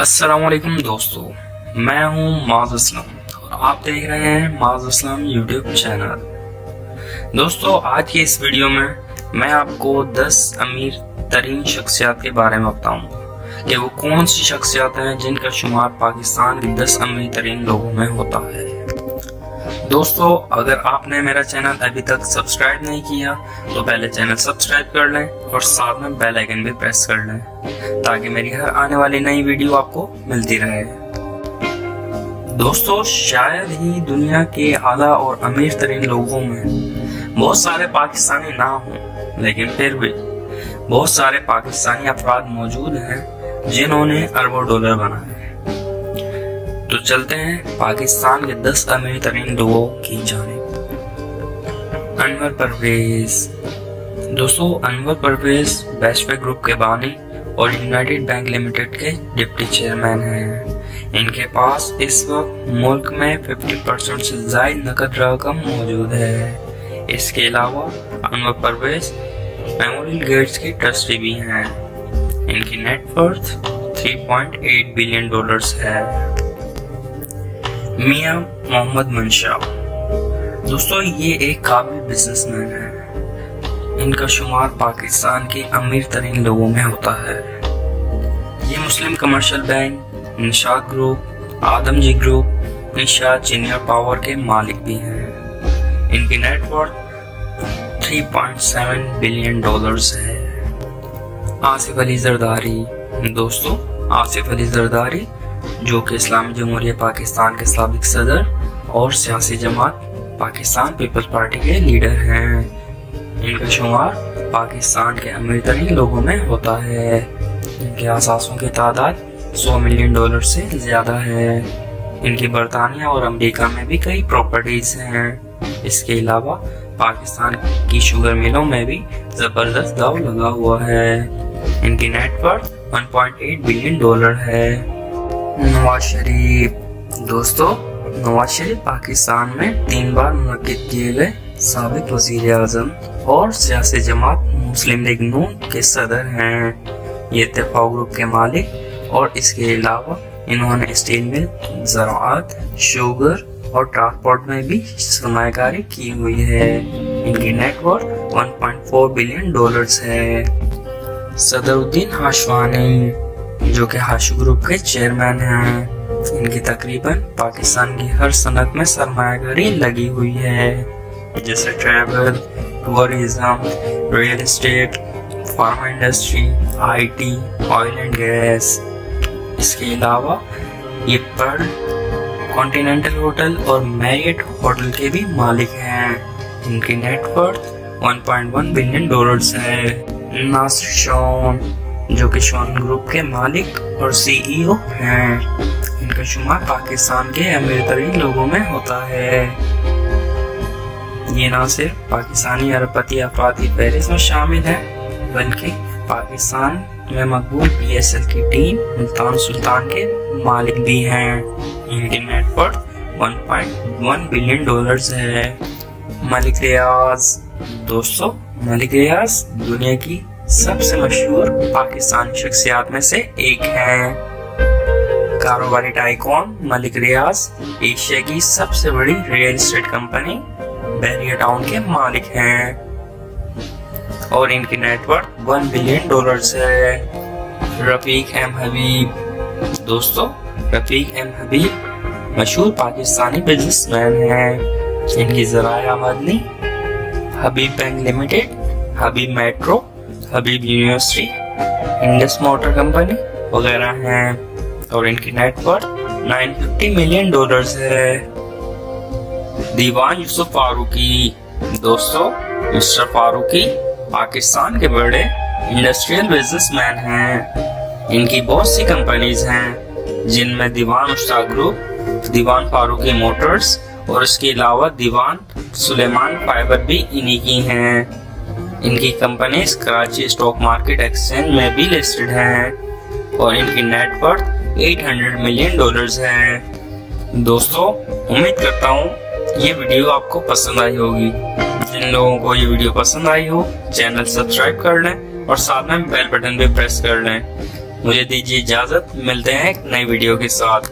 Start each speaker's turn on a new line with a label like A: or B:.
A: अस्सलामुअलैकुम दोस्तों, मैं हूं माज असलम और आप देख रहे हैं माज असलम यूट्यूब चैनल। दोस्तों, आज की इस वीडियो में मैं आपको 10 अमीर तरीन शख्सियत के बारे में बताऊंगा कि वो कौन सी शख्सियत हैं जिनका शुमार पाकिस्तान के 10 अमीर तरीन लोगों में होता है। दोस्तों, अगर आपने मेरा चैनल अभी तक सब्सक्राइब नहीं किया तो पहले चैनल सब्सक्राइब कर लें और साथ में बेल आइकन भी प्रेस कर लें ताकि मेरी हर आने वाली नई वीडियो आपको मिलती रहे। दोस्तों, शायद ही दुनिया के आला और अमीर तरीन लोगों में बहुत सारे पाकिस्तानी ना हों, लेकिन फिर भी बहुत सारे पाकिस्तानी अफराद मौजूद हैं जिन्होंने अरबों डॉलर बनाए। तो चलते हैं पाकिस्तान के 10 अमीर तरीन लोगों की जानिब। अनवर परवेज। दोस्तों, अनवर परवेज बेस्ट पे ग्रुप के बानी और यूनाइटेड बैंक लिमिटेड के डिप्टी चेयरमैन हैं। इनके पास इस वक्त मुल्क में 50% से ज्यादा नकद रकम मौजूद है। इसके अलावा अनवर परवेज मेमोरियल गेट्स की ट्रस्टी भी हैं। इनकी नेटवर्थ 3.8 बिलियन डॉलर्स है। मियां मोहम्मद मंशा। दोस्तों, ये एक काबिल बिजनेसमैन है। इनका शुमार पाकिस्तान के अमीर तरीन लोगों में होता है। ये Muslim commercial bank, Nishat group, Adamjee group, Nishat जीनियर पावर के मालिक भी हैं। इनकी नेटवर्थ 3.7 बिलियन डॉलर्स है। आसिफ अली जरदारी। दोस्तों, आसिफ अली जरदारी जो कि इस्लामी जमहूरिया पाकिस्तान के साबिक सदर और सियासी जमात पाकिस्तान पीपल्स पार्टी के लीडर हैं। इनका शुमार पाकिस्तान के अमीर तरीन लोगों में होता है। इनके असासों की तादाद 100 मिलियन डॉलर से ज्यादा है। इनकी बरतानिया और अमेरिका में भी कई प्रॉपर्टीज हैं। इसके अलावा पाकिस्तान की शुगर मिलों में भी जबरदस्त दाव लगा हुआ है। इनकी नेटवर्थ 1.8 बिलियन डॉलर है। नवाज शरीफ। दोस्तों, नवाज शरीफ पाकिस्तान में 3 बार मुनक्किद किए गए साबिक वजीर आजम और सियासी जमात मुस्लिम लीग नून के सदर हैं। ये इत्तेफाक ग्रुप के मालिक और इसके अलावा इन्होंने स्टील मिल, ज़राअत, शुगर और ट्रांसपोर्ट में भी सरमायाकारी की हुई है। इनकी नेटवर्थ 1.4 बिलियन डॉलर्स है। सदरुद्दीन हाशवानी जो कि हाशु ग्रुप के चेयरमैन हैं। इनकी तकरीबन पाकिस्तान की हर सनत में सरमायाकारी लगी हुई है, जैसे travel, tourism, real estate, pharma industry, IT, oil and gas. इसके अलावा ये पर्ल, कॉन्टिनेंटल होटल और मैरियट होटल के भी मालिक हैं। इनकी नेटवर्थ 1.1 बिलियन डॉलर्स है। नासिर शॉन जो कि शॉन ग्रुप के मालिक और सीईओ हैं। इनका शुमार पाकिस्तान के अमीर तरीन लोगों में होता है। ये न सिर्फ पाकिस्तानी अरबपति अफराद की फहरिस्त में शामिल है, बल्कि पाकिस्तान में मकबूल PSL की टीम मुल्तान सुल्तान के मालिक भी हैं। इनकी नेटवर्थ 1.1 बिलियन डॉलर्स है। मलिक रियाज। दोस्तों, मलिक रियाज दुनिया की सबसे मशहूर पाकिस्तानी शख्सियत में से एक हैं। कारोबारी टाइकॉन मलिक रियाज एशिया की सबसे बड़ी real estate company barrier town के मालिक हैं और इनकी नेटवर्थ 1 बिलियन डॉलर्स है। रफीक एम हबीब। दोस्तों, रफीक एम हबीब मशहूर पाकिस्तानी बिजनेसमैन हैं। इनकी ज़राए आमदनी हबीब बैंक लिमिटेड, हबीब मेट्रो, हबीब यूनिवर्सिटी, इंडस मोटर कंपनी वगैरह हैं और इनकी नेटवर्थ 950 मिलियन डॉलर्स है। दीवान यूसुफ फारूकी। दोस्तों, मिस्टर फारूकी पाकिस्तान के बड़े इंडस्ट्रियल बिजनेसमैन हैं। इनकी बहुत सी कंपनीज हैं जिनमें दीवान मुश्ताक ग्रुप, दीवान फारूकी मोटर्स और इसके अलावा दीवान सुलेमान फाइबर भी इन्हीं की हैं। इनकी companies Karachi stock market exchange में भी लिस्टेड हैं और इनकी नेटवर्थ 800 मिलियन डॉलर्स है। दोस्तों, उम्मीद करता हूँ ये वीडियो आपको पसंद आई होगी। जिन लोगों को ये वीडियो पसंद आई हो, चैनल सब्सक्राइब कर लें और साथ में बेल बटन भी प्रेस कर लें मुझे दीजिए इजाजत, मिलते हैं एक नई वीडियो के साथ।